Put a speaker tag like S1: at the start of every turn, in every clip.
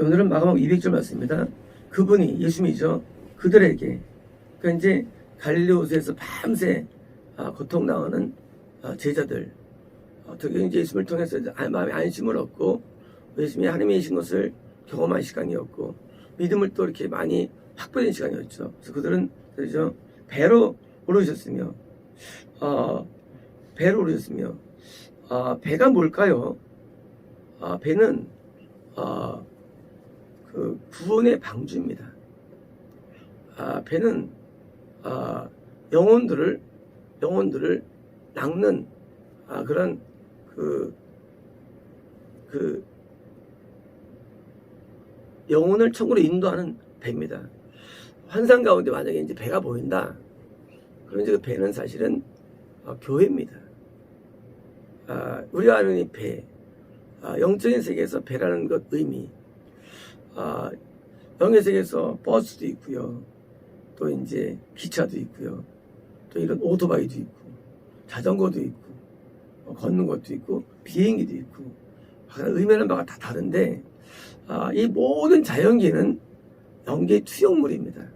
S1: 오늘은 마가복음 200절 말씀입니다. 그분이 예수님이죠. 그들에게 그러니까 이제 갈릴리 호수에서 밤새 고통당하는 제자들 어떻게 이제 예수님을 통해서 마음의 안심을 얻고 예수님이 하나님이신 것을 경험한 시간이었고 믿음을 또 이렇게 많이 확보된 시간이었죠. 그래서 그들은 그렇죠 배로 오르셨으며 배가 뭘까요? 배는 그 구원의 방주입니다. 배는 영혼들을 낚는 그런 그 영혼을 천국으로 인도하는 배입니다. 환상 가운데 만약에 이제 배가 보인다. 그럼 이제 그 배는 사실은 교회입니다. 우리가 아는 이 배, 영적인 세계에서 배라는 것 의미, 영의 세계에서 버스도 있고요. 또 이제 기차도 있고요. 또 이런 오토바이도 있고, 자전거도 있고, 걷는 것도 있고, 비행기도 있고, 의미하는 바가 다 다른데, 이 모든 자연계는 영계의 투영물입니다.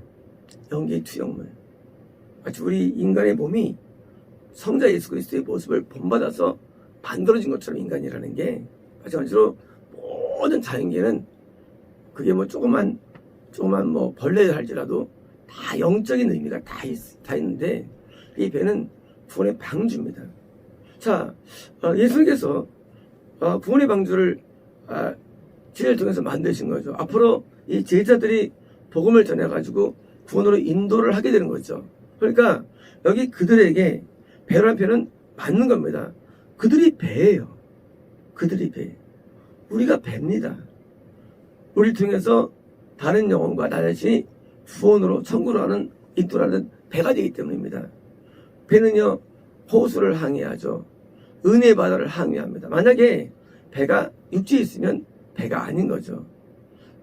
S1: 영계의 투영물. 마치 우리 인간의 몸이 성자 예수 그리스도의 모습을 본받아서 만들어진 것처럼 인간이라는 게 마찬가지로 모든 자연계는 그게 뭐 조그만 뭐 벌레를 할지라도 다 영적인 의미가 다 있는데 이 배는 구원의 방주입니다. 자, 예수님께서 구원의 방주를 지혜를 통해서 만드신 거죠. 앞으로 이 제자들이 복음을 전해가지고 구원으로 인도를 하게 되는 거죠. 그러니까 여기 그들에게 배라는 표현은 맞는 겁니다. 그들이 배예요. 그들이 배. 우리가 배입니다. 우리를 통해서 다른 영혼과 나같이 구원으로 천국으로 하는 인도라는 배가 되기 때문입니다. 배는요 호수를 항해하죠. 은혜 바다를 항해합니다. 만약에 배가 육지에 있으면 배가 아닌 거죠.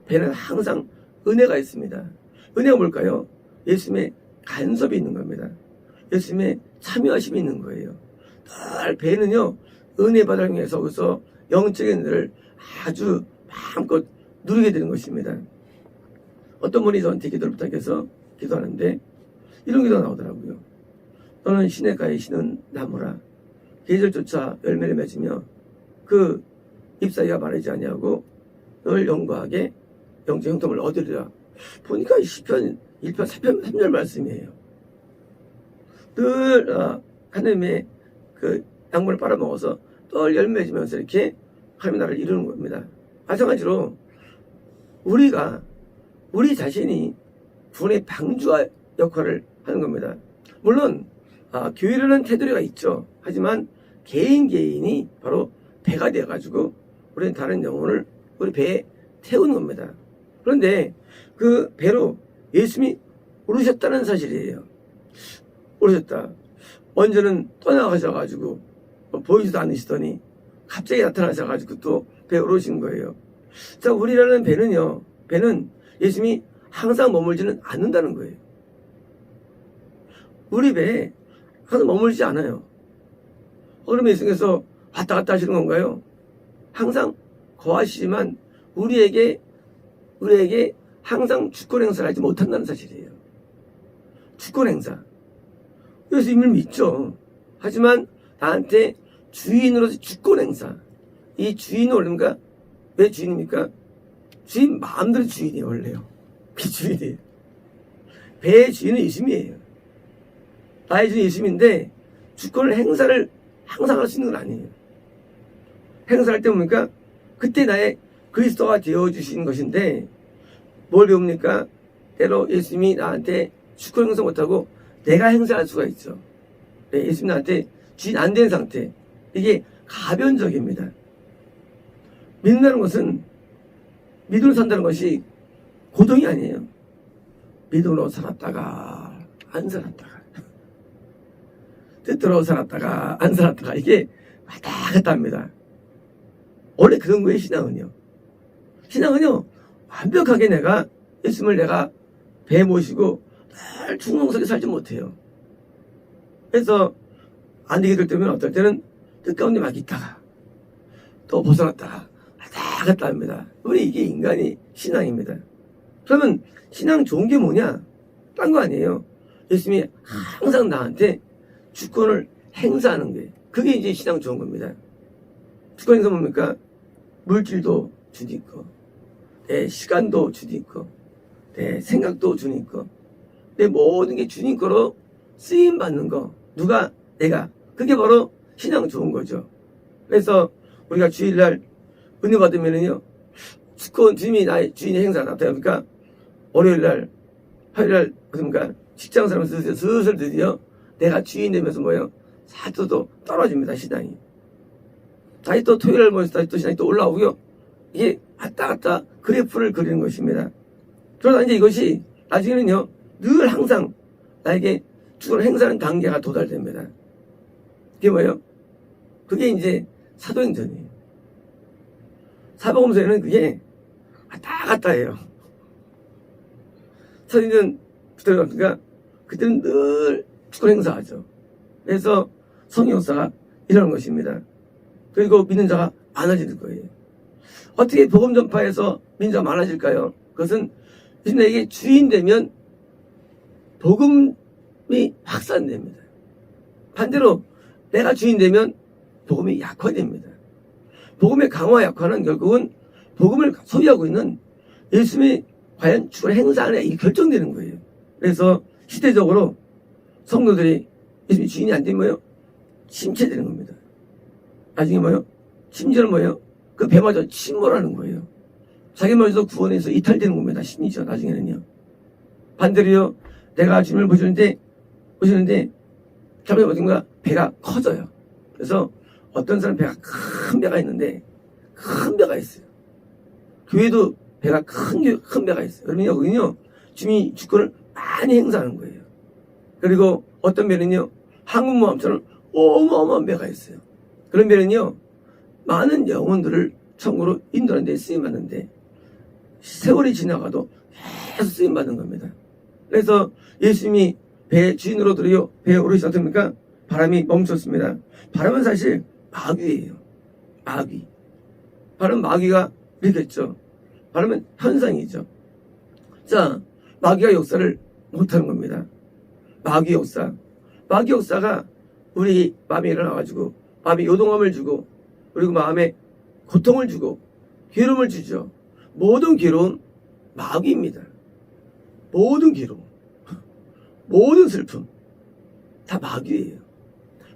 S1: 배는 항상 은혜가 있습니다. 은혜가 뭘까요? 예수님의 간섭이 있는 겁니다. 예수님의 참여하심이 있는 거예요. 늘 배는요 은혜 바다를 향해서 거기서 영적인 은혜를 아주 마음껏 누리게 되는 것입니다. 어떤 분이 저한테 기도를 부탁해서 기도하는데 이런 기도가 나오더라고요. 너는 시냇가에 심은 나무라 계절조차 열매를 맺으며 그 잎사귀가 마르지 아니하고 늘 영과하게 영적 형통을 얻으리라. 보니까 시편 1편 3절 말씀이에요. 늘 하나님의 그 양분을 빨아먹어서 늘 열매 맺으면서 이렇게 하나님의 나라를 이루는 겁니다. 마찬가지로 우리 자신이 구원의 방주와 역할을 하는 겁니다. 물론 교회라는 테두리가 있죠. 하지만 개인이 바로 배가 되어가지고 우리는 다른 영혼을 우리 배에 태우는 겁니다. 그런데 그 배로 예수님이 오르셨다는 사실이에요. 오르셨다. 먼저는 떠나가셔가지고 보이지도 않으시더니 갑자기 나타나셔가지고 또 배에 오르신 거예요. 자, 우리라는 배는 예수님이 항상 머물지는 않는다는 거예요. 우리 배에 항상 머물지 않아요. 그러면 예수님께서 왔다 갔다 하시는 건가요? 항상 거하시지만 우리에게 항상 주권 행사를 하지 못한다는 사실이에요. 주권 행사. 예수님을 믿죠. 하지만 나한테 주인으로서 주권 행사. 이 주인은 원래입니까? 왜 주인입니까? 주인 마음대로 주인이에요, 원래요. 그 주인이에요. 배의 주인은 예수님이에요. 나의 주인 예수님인데 주권을 행사를 항상 할 수 있는 건 아니에요. 행사할 때 뭡니까? 그때 나의 그리스도가 되어주신 것인데 뭘 배웁니까? 때로 예수님이 나한테 주권 행사 못하고 내가 행사할 수가 있죠. 네, 예수님 나한테 주인 안 된 상태. 이게 가변적입니다. 믿는다는 것은 믿음으로 산다는 것이 고동이 아니에요. 믿음으로 살았다가 안 살았다가 뜻대로 살았다가 안 살았다가 이게 왔다 갔다 합니다. 원래 그런 거예요. 신앙은요 완벽하게 내가 예수님을 내가 배에 모시고 늘 중동석에 살지 못해요. 그래서 안 되게 될 때면 어떨 때는 뜻 가운데 막 있다가 또 벗어났다가 왔다 왔다 갔다 합니다. 우리 이게 인간이 신앙입니다. 그러면 신앙 좋은 게 뭐냐? 딴 거 아니에요. 예수님이 항상 나한테 주권을 행사하는 게, 그게 이제 신앙 좋은 겁니다. 주권 행사 뭡니까? 물질도 주니까, 내 시간도 주니까, 내 생각도 주니까, 내 모든 게 주님 거로 쓰임 받는 거. 누가? 내가. 그게 바로 신앙 좋은 거죠. 그래서 우리가 주일날 은혜 받으면은요, 주권 주님이 나의 주인의 행사다. 그러니까 월요일날, 화요일날, 그러니까 직장 사람 슬슬 드디어 내가 주인 되면서 뭐예요? 사도도 떨어집니다, 신앙이. 다시 또 토요일날 모여서 다시 또 신앙이 또 올라오고요. 이게 왔다 갔다 그래프를 그리는 것입니다. 그러다 이제 이것이 나중에는요, 늘 항상 나에게 주권을 행사하는 단계가 도달됩니다. 그게 뭐예요? 그게 이제 사도행전이에요. 사복음서에는 그게 왔다 갔다 해요. 사도행전 그러니까 그때는 늘 주권 행사하죠. 그래서 성령 역사가 일어나는 것입니다. 그리고 믿는 자가 많아지는 거예요. 어떻게 복음 전파에서 믿는 자가 많아질까요? 그것은 내게 주인 되면 복음이 확산됩니다. 반대로 내가 주인 되면 복음이 약화됩니다. 복음의 강화 약화는 결국은 복음을 소유하고 있는 예수님이 과연 주권을 행사하느냐, 이게 결정되는 거예요. 그래서 시대적으로 성도들이 예수님이 주인이 안 되면 뭐예요? 침체되는 겁니다. 나중에 뭐예요? 심지어는 뭐예요? 그 배마저 침몰하는 거예요. 자기 먼저 구원해서 이탈되는 겁니다. 심리죠. 나중에는요. 반대로요, 내가 주님을 보시는데 결국에 어딘가 배가 커져요. 그래서 어떤 사람 배가 큰 배가 있는데, 큰 배가 있어요. 교회도 배가 큰 배가 있어요. 그러면요, 거기는요, 주님이 주권을 많이 행사하는 거예요. 그리고 어떤 배는요, 항공모함처럼 어마어마한 배가 있어요. 그런 배는요, 많은 영혼들을 천국으로 인도하는 데 쓰임받는데, 세월이 지나가도 계속 쓰임받는 겁니다. 그래서 예수님이 배 주인으로 들어요, 배에 오르시지 않습니까? 바람이 멈췄습니다. 바람은 사실 마귀예요. 마귀. 바람, 마귀가 일으켰죠. 바람은 현상이죠. 자, 마귀가 역사를 못하는 겁니다. 마귀 역사. 마귀 역사가 우리 마음에 일어나가지고 마음에 요동함을 주고, 그리고 마음에 고통을 주고 괴로움을 주죠. 모든 괴로움 마귀입니다. 모든 괴로움, 모든 슬픔 다 마귀예요.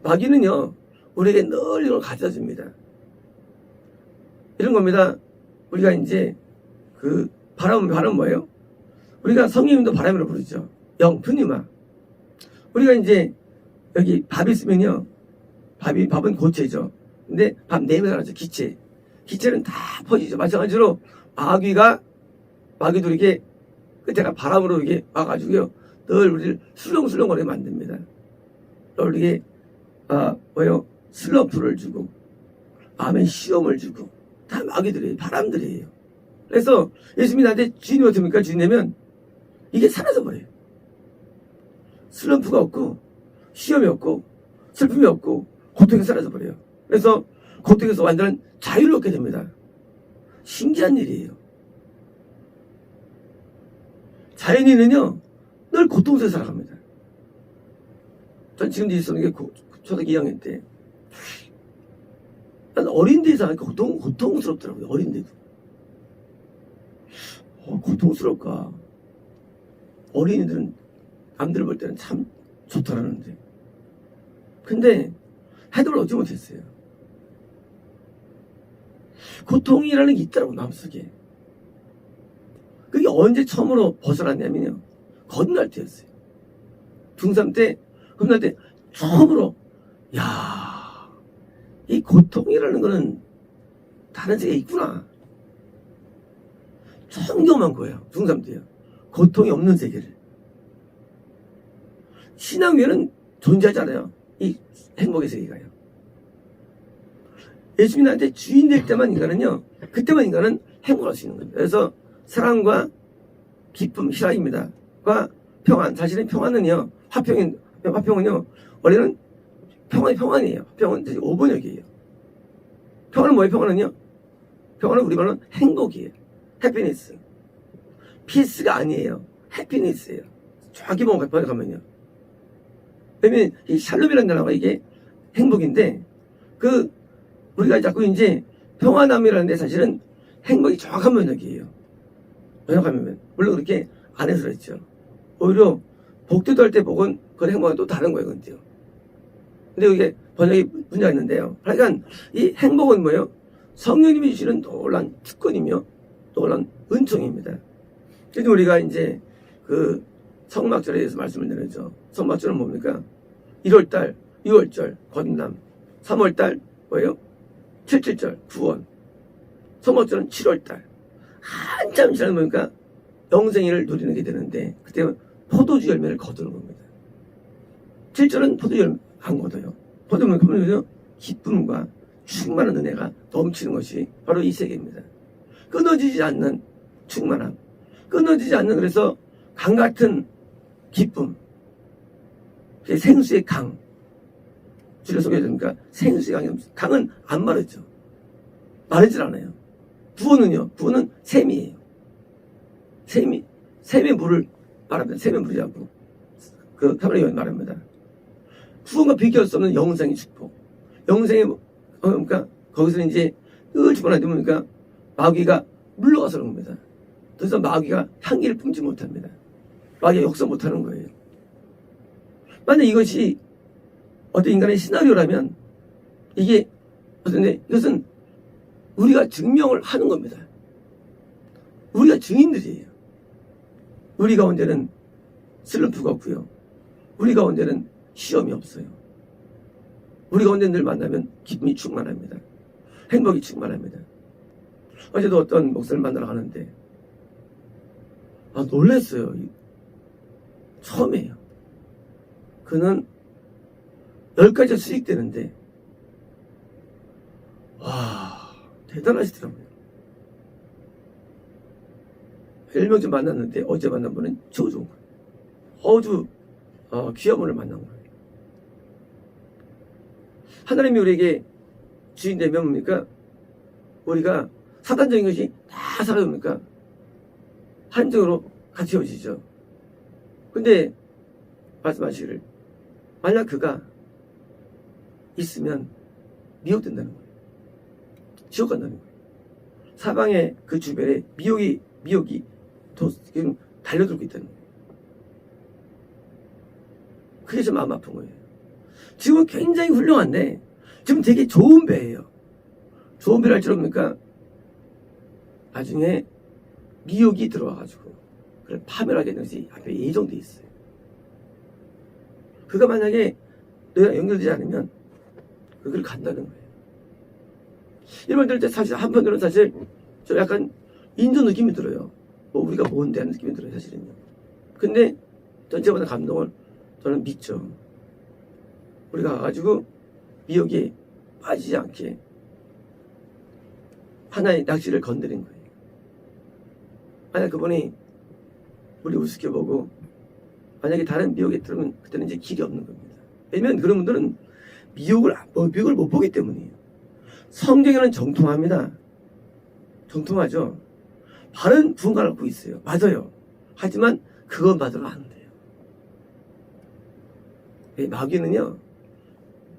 S1: 마귀는요, 우리에게 늘 이걸 가져다 줍니다. 이런 겁니다. 우리가 이제 그 바람 뭐예요? 우리가 성령님도 바람이라고 부르죠. 영푸니마. 우리가 이제 여기 밥 있으면요, 밥은 고체죠. 근데 밥 내면서 나죠. 기체는 다 퍼지죠. 마찬가지로 마귀도 이렇게 그때가 바람으로 이렇게 와가지고요, 늘 우리를 술렁술렁거리게 만듭니다. 늘 이렇게 슬럼프를 주고 마음에 시험을 주고, 다 마귀들이에요. 바람들이에요. 그래서 예수님이 나한테 주인이 어떻습니까? 주인 되면 이게 사라져버려요. 슬럼프가 없고 시험이 없고 슬픔이 없고 고통이 사라져버려요. 그래서 고통에서 완전한 자유를 얻게 됩니다. 신기한 일이에요. 자연인은요, 늘 고통 속에 살아갑니다. 전 지금도 있었는 게 초등학교 2학년 때, 난 어린 데서 하니까 고통스럽더라고요. 어린 데도. 고통스러울까? 어린이들은 남들 볼 때는 참 좋다라는데, 근데 해답을 얻지 못했어요. 고통이라는 게 있더라고, 마음속에. 그게 언제 처음으로 벗어났냐면요, 거듭날 때였어요. 중3 때, 거듭날 때 처음으로, 이 고통이라는 거는 다른 세계에 있구나. 처음 경험한 거예요. 중3 때요. 고통이 없는 세계를. 신앙 외에는 존재하잖아요. 이 행복의 세계가요. 예수님이 나한테 주인 될 때만 그때만 인간은 행복할 수 있는 겁니다. 그래서 사랑과 기쁨, 희락입니다. 과 평안. 사실은 평안은요, 화평은요, 원래는 평안이에요. 화평은 5번역이에요. 평안은 뭐예요? 평안은요? 평화는 우리말로는 행복이에요. 해피니스. 피스가 아니에요. 해피니스예요. 정확히 번역하면요. 왜냐면 이 샬롬이라는 단어가 이게 행복인데 우리가 자꾸 이제 평화남이라는데 사실은 행복이 정확한 번역이에요. 번역하면 물론 그렇게 안 해서 그랬죠. 오히려 복되도 할 때 복은 그건 행복은 또 다른 거예요. 근데요. 근데 이게 번역이 문제가 있는데요. 그러니까 이 행복은 뭐예요? 성령님이 주시는 놀란 특권이며 놀란 은총입니다. 그래서 우리가 이제 성막절에 대해서 말씀을 드렸죠. 성막절은 뭡니까? 1월달, 6월절, 건남, 3월달, 뭐예요? 77절, 구원. 성막절은 7월달. 한참 지나면 뭡니까? 영생이를 누리는 게 되는데, 그때 포도주 열매를 거두는 겁니다. 7절은 포도주 열매 안 거둬요. 포도주 열매는 기쁨과 충만한 은혜가 넘치는 것이 바로 이 세계입니다. 끊어지지 않는 충만함. 끊어지지 않는 그래서 강 같은 기쁨. 생수의 강. 줄여서 소개해드립니까? 생수의 강은 안 마르죠. 마르질 않아요. 부어는요. 부어는 샘이에요. 샘의 물을 말합니다. 샘의 물이라고. 카메라에 말합니다. 부어가 비교할 수 없는 영생의 축복. 영생의 그러니까 거기서는 이제 집어넣으면 뭡니까? 마귀가 물러가서 그런 겁니다. 그래서 마귀가 향기를 뿜지 못합니다. 마귀가 역사 못하는 거예요. 만약 이것이 어떤 인간의 시나리오라면 이게 이것은 우리가 증명을 하는 겁니다. 우리가 증인들이에요. 우리 가운데는 슬럼프가 없고요. 우리 가운데는 시험이 없어요. 우리 가운데 늘 만나면 기쁨이 충만합니다. 행복이 충만합니다. 어제도 어떤 목사를 만나러 가는데 놀랐어요. 처음이에요. 그는 10가지가 수익되는데 와 대단하시더라고요. 1명 좀 만났는데 어제 만난 분은 최고 좋은 거예요. 아주 귀한 분을 만난 거예요. 하나님이 우리에게 주인 되면 뭡니까? 우리가 사단적인 것이 다 사라집니까? 한정으로 같이 오시죠. 근데 말씀하시기를 만약 그가 있으면 미혹된다는 거예요. 지옥 간다는 거예요. 사방에 그 주변에 미혹이 지금 달려들고 있다는 거예요. 그게 좀 마음 아픈 거예요. 지금은 굉장히 훌륭한데 지금 되게 좋은 배예요. 좋은 배를 할 줄 뭡니까? 나중에 미혹이 들어와가지고 그걸 파멸하게 되는 것이 앞에 예정돼 있어요. 그가 만약에 너희랑 연결되지 않으면 그걸 간다는 거예요. 이런 말 들을 때 사실 한편으로는 사실 좀 약간 인도 느낌이 들어요. 우리가 뭔데 하는 느낌이 들어요. 사실은요. 근데 전체보다 감동을 저는 믿죠. 우리가 가가지고 미혹에 빠지지 않게 하나의 낚시를 건드린 거예요. 만약 그분이 우리 우습게 보고 만약에 다른 미혹에 들으면 그때는 이제 길이 없는 겁니다. 왜냐면 그런 분들은 미혹을 못 보기 때문이에요. 성경에는 정통합니다. 정통하죠. 바른 부흥을 갖고 있어요. 맞아요. 하지만 그것만으로 안 돼요. 마귀는요.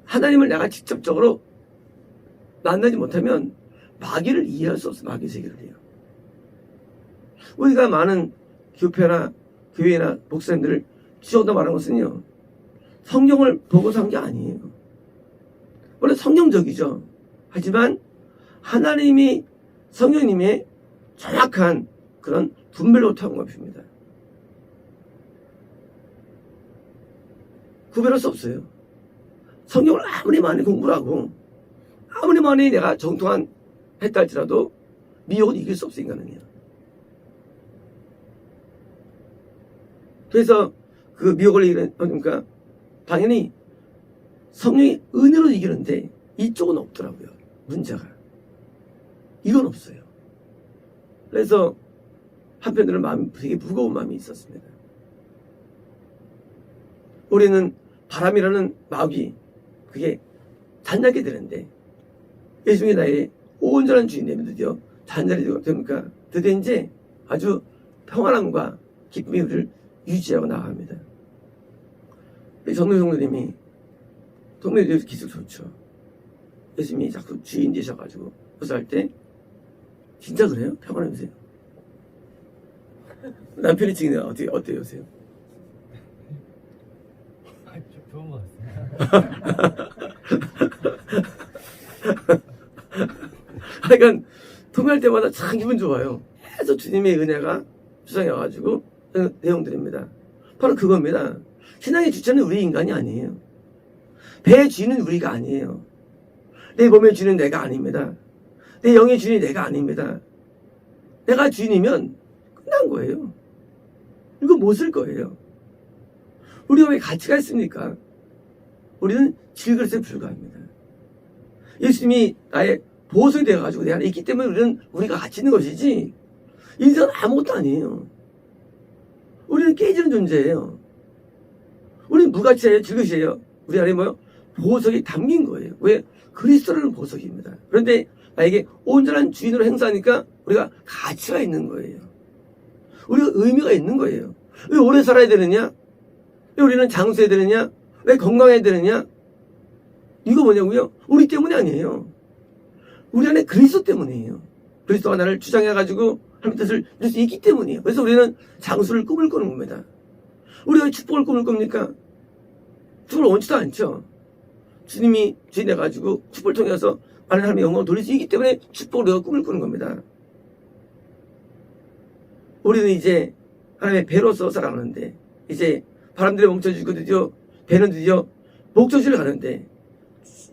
S1: 하나님을 내가 직접적으로 만나지 못하면 마귀를 이해할 수 없어. 마귀 세계를 해요. 우리가 많은 교회나 목사님들을 지적다 말하는 것은요. 성경을 보고서 한 게 아니에요. 원래 성경적이죠. 하지만 하나님이 성령님의 정확한 그런 분별로 타온 것입니다. 구별할 수 없어요. 성경을 아무리 많이 공부를 하고 아무리 많이 내가 정통한 했다 할지라도 미혹은 이길 수 없어. 인간은요. 그래서 그 미혹을 이기는 그러니까 당연히 성령이 은혜로 이기는데 이쪽은 없더라고요. 문제가. 이건 없어요. 그래서 한편으로는 마음이 되게 무거운 마음이 있었습니다. 우리는 바람이라는 마귀 그게 단약이 되는데 예수님이 나의 온전한 주인 되면 드디어 잔잔이 됩니까? 드디어 이제 아주 평안함과 기쁨이 우리를 유지하고 나갑니다. 정명 성도님이 동네에 기술 좋죠. 예수님이 자꾸 주인 되셔가지고 그래서 때 진짜 그래요? 평안하면서요? 남편이 지금 어때요 요새?
S2: 좋은 것 같습니다.
S1: 그러니까 통화할 때마다 참 기분 좋아요. 계속 주님의 은혜가 주장해가지고 내용들입니다. 바로 그겁니다. 신앙의 주체는 우리 인간이 아니에요. 배의 주인은 우리가 아니에요. 내 몸의 주인은 내가 아닙니다. 내 영의 주인이 내가 아닙니다. 내가 주인이면 끝난 거예요. 이거 못 쓸 거예요. 우리가 왜 가치가 있습니까? 우리는 질그릇에 불과합니다. 예수님이 나의 보석이 되어가지고 내 안에 있기 때문에 우리가 가치 있는 것이지 인생은 아무것도 아니에요. 우리는 깨지는 존재예요. 우리는 무가치예요. 질그릇이에요. 우리 안에 뭐요? 보석이 담긴 거예요. 왜? 그리스도라는 보석입니다. 그런데 나에게 온전한 주인으로 행사하니까 우리가 가치가 있는 거예요. 우리가 의미가 있는 거예요. 왜 오래 살아야 되느냐? 왜 우리는 장수해야 되느냐? 왜 건강해야 되느냐? 이거 뭐냐고요? 우리 때문이 아니에요. 우리 안에 그리스도 때문이에요. 그리스도가 나를 주장해가지고 하나님의 뜻을 이룰 수 있기 때문이에요. 그래서 우리는 장수를 꿈을 꾸는 겁니다. 우리가 왜 축복을 꿈을 꿉니까? 축복을 원치도 않죠. 주님이 주인해가지고 축복을 통해서 많은 사람의 영광을 돌릴 수 있기 때문에 축복을 우리가 꿈을 꾸는 겁니다. 우리는 이제 하나님의 배로서 살아가는데 이제 바람들이 멈춰지고 드디어 배는 드디어 목적지를 가는데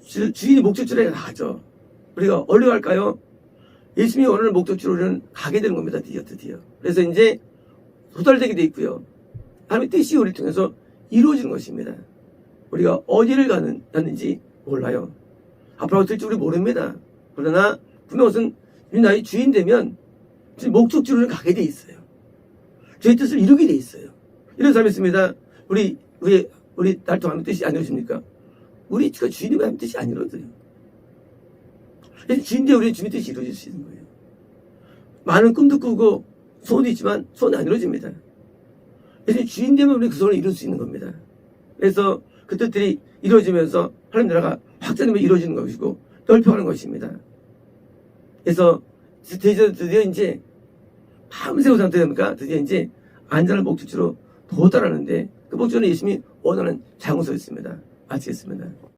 S1: 주인이 목적지를 가죠. 우리가 어디로 갈까요? 예수님이 원하는 목적지로 우리는 가게 되는 겁니다. 드디어. 그래서 이제 도달되게 돼 있고요. 하나님의 뜻이 우리를 통해서 이루어지는 것입니다. 우리가 어디를 갔는지 몰라요. 앞으로 어떨지 우리 모릅니다. 그러나 분명 것은 나의 주인 되면 목적지로 가게 돼 있어요. 주의 뜻을 이루게 돼 있어요. 이런 사람이 있습니다. 우리 날도 하나님 뜻이 안 이루어집니까? 우리가 주인이 하나님 뜻이 안 이루어져요. 주인데 우리 주님 뜻이 이루어질 수 있는 거예요. 많은 꿈도 꾸고 소원도 있지만 소원은 안 이루어집니다. 그래서 주인 되면 우리 그 소원을 이룰 수 있는 겁니다. 그래서 그 뜻들이 이루어지면서 하나님 나라가 확장되면 이루어지는 것이고 넓혀가는 것입니다. 그래서 드디어 이제 밤새고 상태입니까? 드디어 이제 안전한 목적지로 도달하는데 그 목적지는 예수님이 원하는 장소였습니다. 마치겠습니다.